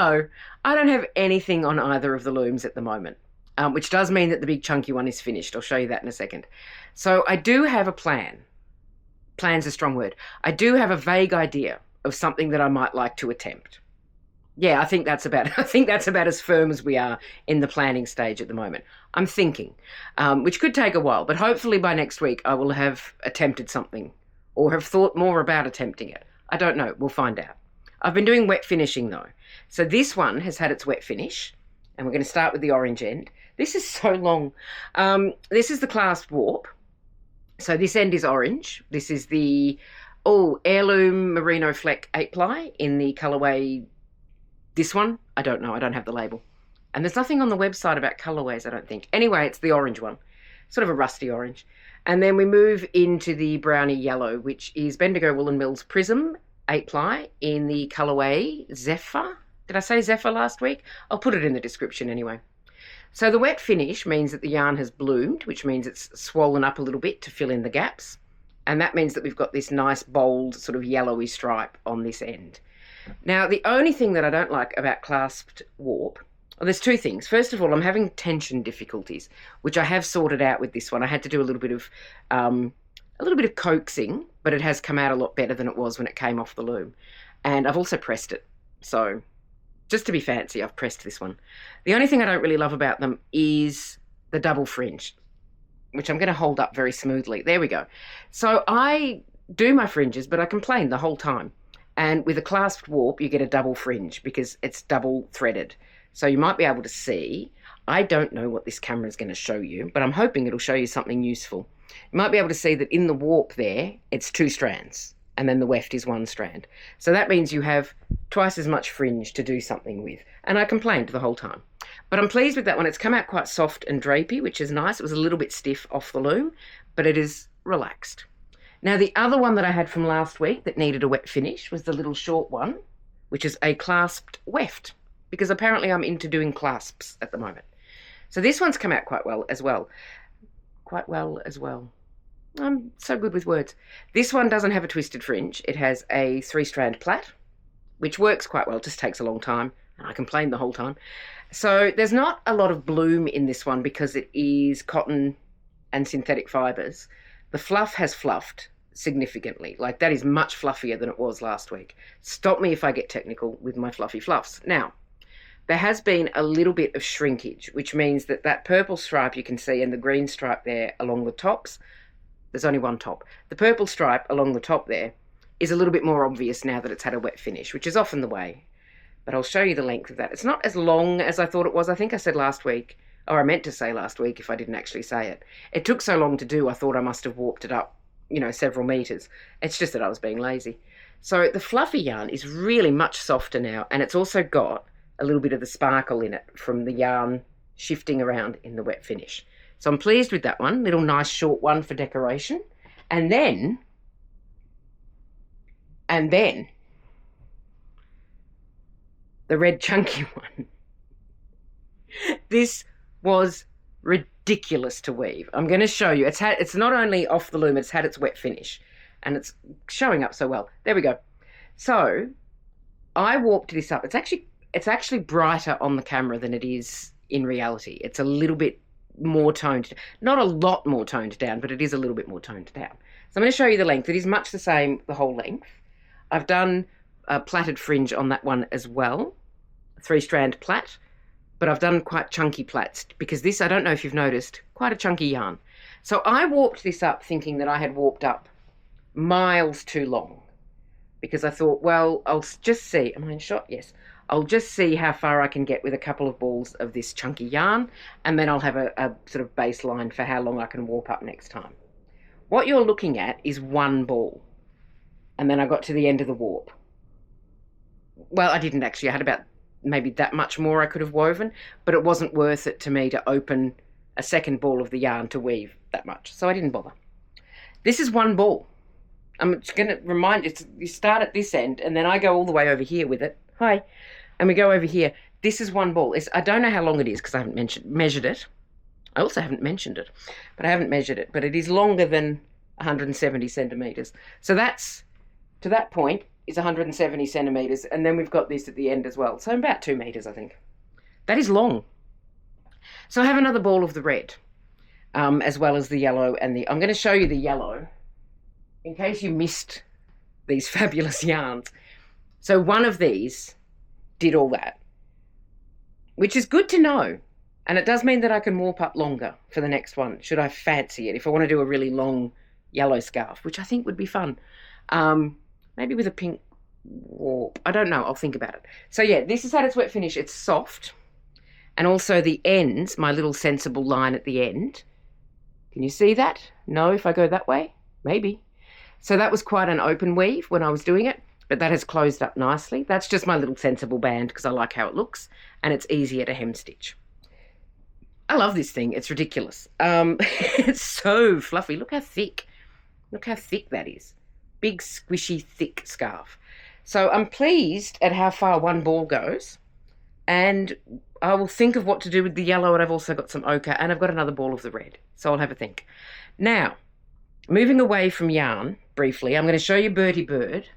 No, I don't have anything on either of the looms at the moment, which does mean that the big chunky one is finished. I'll show you that in a second. So I do have a plan. Plan's a strong word. I do have a vague idea of something that I might like to attempt. Yeah, I think that's about as firm as we are in the planning stage at the moment. I'm thinking, which could take a while, but hopefully by next week I will have attempted something or have thought more about attempting it. I don't know. We'll find out. I've been doing wet finishing though. So this one has had its wet finish, and we're going to start with the orange end. This is so long. This is the clasped warp. So this end is orange. This is the Heirloom Merino Fleck 8-ply in the colourway. This one, I don't know. I don't have the label. And there's nothing on the website about colourways, I don't think. Anyway, it's the orange one. Sort of a rusty orange. And then we move into the browny yellow, which is Bendigo Woollen Mills Prism 8-ply in the colourway Zephyr. Did I say Zephyr last week? I'll put it in the description anyway. So the wet finish means that the yarn has bloomed, which means it's swollen up a little bit to fill in the gaps. And that means that we've got this nice, bold, sort of yellowy stripe on this end. Now, the only thing that I don't like about clasped warp, well, there's two things. First of all, I'm having tension difficulties, which I have sorted out with this one. I had to do a little bit of coaxing, but it has come out a lot better than it was when it came off the loom. And I've also pressed it. So just to be fancy, I've pressed this one. The only thing I don't really love about them is the double fringe, which I'm going to hold up very smoothly. There we go. So I do my fringes, but I complain the whole time. And with a clasped warp, you get a double fringe because it's double threaded. So you might be able to see. I don't know what this camera is going to show you, but I'm hoping it'll show you something useful. You might be able to see that in the warp there, it's 2 strands, and then the weft is 1 strand. So that means you have twice as much fringe to do something with. And I complained the whole time. But I'm pleased with that one. It's come out quite soft and drapey, which is nice. It was a little bit stiff off the loom, but it is relaxed. Now, the other one that I had from last week that needed a wet finish was the little short one, which is a clasped weft, because apparently I'm into doing clasps at the moment. So this one's come out quite well as well. Quite well as well. I'm so good with words. This one doesn't have a twisted fringe. It has a 3-strand plait, which works quite well. It just takes a long time, and I complained the whole time. So there's not a lot of bloom in this one because it is cotton and synthetic fibres. The fluff has fluffed significantly. Like, that is much fluffier than it was last week. Stop me if I get technical with my fluffy fluffs. Now, there has been a little bit of shrinkage, which means that that purple stripe you can see and the green stripe there along the tops, there's only one top. The purple stripe along the top there is a little bit more obvious now that it's had a wet finish, which is often the way. But I'll show you the length of that. It's not as long as I thought it was. I think I said last week, or I meant to say last week if I didn't actually say it. It took so long to do, I thought I must have warped it up, several meters. It's just that I was being lazy. So the fluffy yarn is really much softer now, and it's also got a little bit of the sparkle in it from the yarn shifting around in the wet finish. So I'm pleased with that one. Little nice short one for decoration. And then the red chunky one. This was ridiculous to weave. I'm going to show you. It's not only off the loom, it's had its wet finish, and it's showing up so well. There we go. So I warped this up. It's actually brighter on the camera than it is in reality. It's a little bit more toned, not a lot more toned down, but it is a little bit more toned down. So I'm going to show you the length. It is much the same, the whole length. I've done a plaited fringe on that one as well, 3-strand plait, but I've done quite chunky plaits because this, I don't know if you've noticed, quite a chunky yarn. So I warped this up thinking that I had warped up miles too long because I thought, well, I'll just see. Am I in shot? Yes. I'll just see how far I can get with a couple of balls of this chunky yarn, and then I'll have a sort of baseline for how long I can warp up next time. What you're looking at is one ball, and then I got to the end of the warp. Well, I didn't actually. I had about maybe that much more I could have woven, but it wasn't worth it to me to open a second ball of the yarn to weave that much, so I didn't bother. This is one ball. I'm just going to remind you, you start at this end, and then I go all the way over here with it. Hi. And we go over here. This is one ball. I don't know how long it is because I haven't measured it. I also haven't mentioned it, but I haven't measured it. But it is longer than 170 centimetres. So that's, to that point, is 170 centimetres, and then we've got this at the end as well. So about 2 metres, I think. That is long. So I have another ball of the red, as well as the yellow and the... I'm going to show you the yellow, in case you missed these fabulous yarns. So one of these did all that, which is good to know. And it does mean that I can warp up longer for the next one, should I fancy it, if I want to do a really long yellow scarf, which I think would be fun. Maybe with a pink warp. I don't know. I'll think about it. So, yeah, this is how it's wet finish. It's soft. And also the ends, my little sensible line at the end. Can you see that? No, if I go that way? Maybe. So that was quite an open weave when I was doing it, but that has closed up nicely. That's just my little sensible band because I like how it looks, and it's easier to hem stitch. I love this thing. It's ridiculous. It's so fluffy. Look how thick. Look how thick that is. Big, squishy, thick scarf. So I'm pleased at how far one ball goes, and I will think of what to do with the yellow, and I've also got some ochre, and I've got another ball of the red. So I'll have a think. Now, moving away from yarn briefly, I'm going to show you Bertie Bird.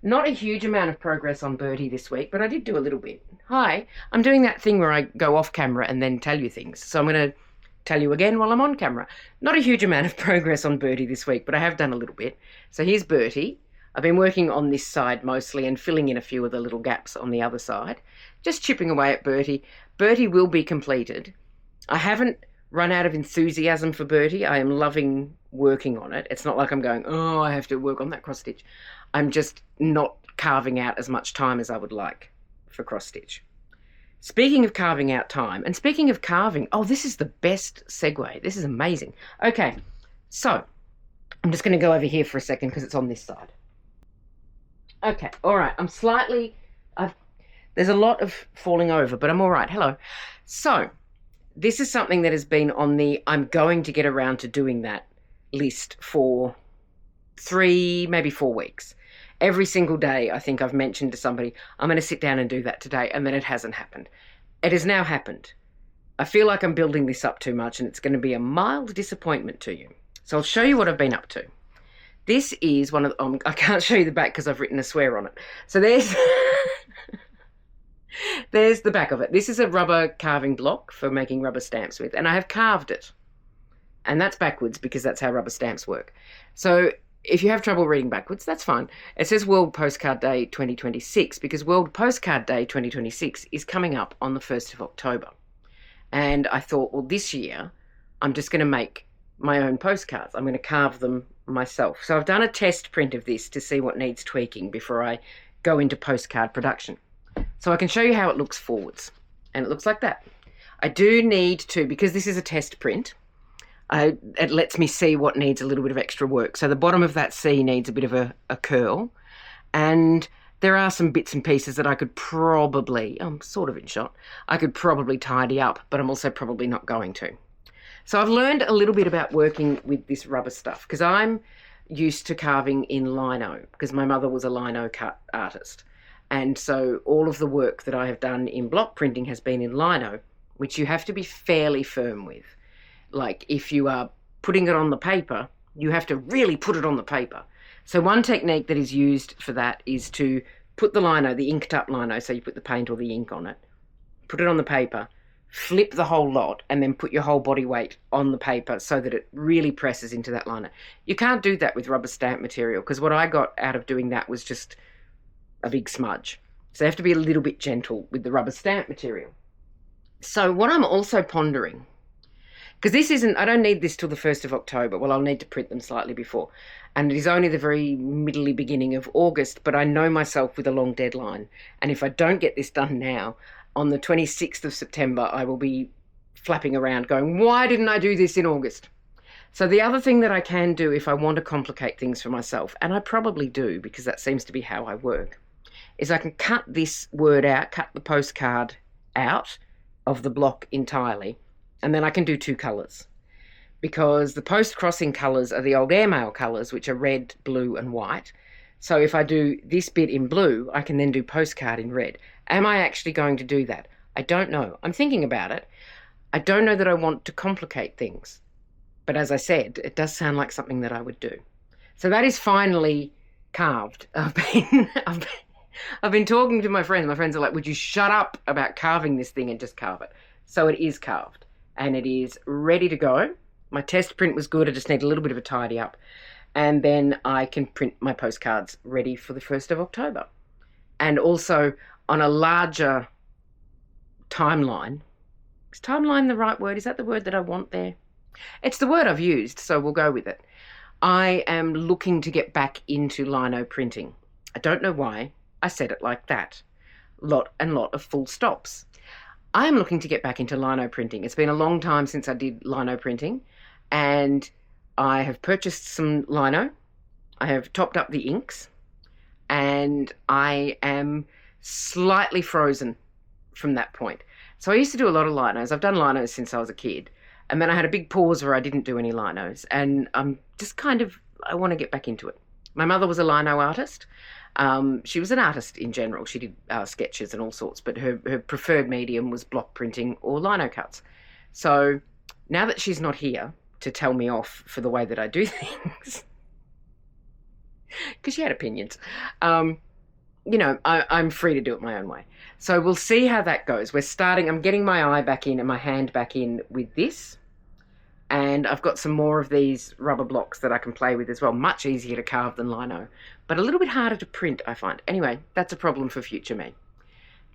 Not a huge amount of progress on Bertie this week, but I did do a little bit. Hi, I'm doing that thing where I go off camera and then tell you things. So I'm going to tell you again while I'm on camera. Not a huge amount of progress on Bertie this week, but I have done a little bit. So here's Bertie. I've been working on this side mostly and filling in a few of the little gaps on the other side. Just chipping away at Bertie. Bertie will be completed. I haven't run out of enthusiasm for Bertie. I am loving working on it. It's not like I'm going, oh, I have to work on that cross stitch. I'm just not carving out as much time as I would like for cross stitch. Speaking of carving out time, and speaking of carving, oh, this is the best segue. This is amazing. Okay, so I'm just going to go over here for a second because it's on this side. Okay, all right. I'm slightly, there's a lot of falling over, but I'm all right. Hello. So this is something that has been on the I'm going to get around to doing that list for 3, maybe 4 weeks. Every single day, I think I've mentioned to somebody, I'm going to sit down and do that today, and then it hasn't happened. It has now happened. I feel like I'm building this up too much, and it's going to be a mild disappointment to you. So I'll show you what I've been up to. This is one of the, I can't show you the back because I've written a swear on it. So there's, there's the back of it. This is a rubber carving block for making rubber stamps with, and I have carved it. And that's backwards because that's how rubber stamps work. So if you have trouble reading backwards, that's fine. It says World Postcard Day 2026 because World Postcard Day 2026 is coming up on the 1st of October. And I thought, well, this year I'm just going to make my own postcards. I'm going to carve them myself. So I've done a test print of this to see what needs tweaking before I go into postcard production. So I can show you how it looks forwards. And it looks like that. I do need to, because this is a test print, it lets me see what needs a little bit of extra work. So the bottom of that C needs a bit of a curl. And there are some bits and pieces that I could probably, I'm sort of in shot, I could probably tidy up, but I'm also probably not going to. So I've learned a little bit about working with this rubber stuff because I'm used to carving in lino because my mother was a lino cut artist. And so all of the work that I have done in block printing has been in lino, which you have to be fairly firm with. Like if you are putting it on the paper, you have to really put it on the paper. So one technique that is used for that is to put the lino, the inked up lino, so you put the paint or the ink on it, put it on the paper, flip the whole lot, and then put your whole body weight on the paper so that it really presses into that lino. You can't do that with rubber stamp material because what I got out of doing that was just a big smudge. So you have to be a little bit gentle with the rubber stamp material. So what I'm also pondering, because this isn't, I don't need this till the 1st of October. Well, I'll need to print them slightly before. And it is only the very middly beginning of August, but I know myself with a long deadline. And if I don't get this done now, on the 26th of September, I will be flapping around going, why didn't I do this in August? So the other thing that I can do if I want to complicate things for myself, and I probably do because that seems to be how I work, is I can cut this word out, cut the postcard out of the block entirely. And then I can do 2 colours because the post-crossing colours are the old airmail colours, which are red, blue and white. So if I do this bit in blue, I can then do postcard in red. Am I actually going to do that? I don't know. I'm thinking about it. I don't know that I want to complicate things. But as I said, it does sound like something that I would do. So that is finally carved. I've been talking to my friends. My friends are like, would you shut up about carving this thing and just carve it? So it is carved and it is ready to go. My test print was good. I just need a little bit of a tidy up. And then I can print my postcards ready for the 1st of October. And also on a larger timeline. Is timeline the right word? Is that the word that I want there? It's the word I've used, so we'll go with it. I am looking to get back into lino printing. I don't know why I said it like that. Lot of full stops. I'm looking to get back into lino printing. It's been a long time since I did lino printing, and I have purchased some lino. I have topped up the inks, and I am slightly frozen from that point. So I used to do a lot of linos. I've done linos since I was a kid. And then I had a big pause where I didn't do any linos. And I'm just I want to get back into it. My mother was a lino artist. She was an artist in general. She did sketches and all sorts, but her preferred medium was block printing or lino cuts. So now that she's not here to tell me off for the way that I do things, because she had opinions, I'm free to do it my own way. So we'll see how that goes. I'm getting my eye back in and my hand back in with this. And I've got some more of these rubber blocks that I can play with as well. Much easier to carve than lino, but a little bit harder to print, I find. Anyway, that's a problem for future me.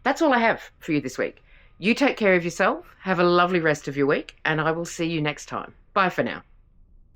That's all I have for you this week. You take care of yourself. Have a lovely rest of your week, and I will see you next time. Bye for now.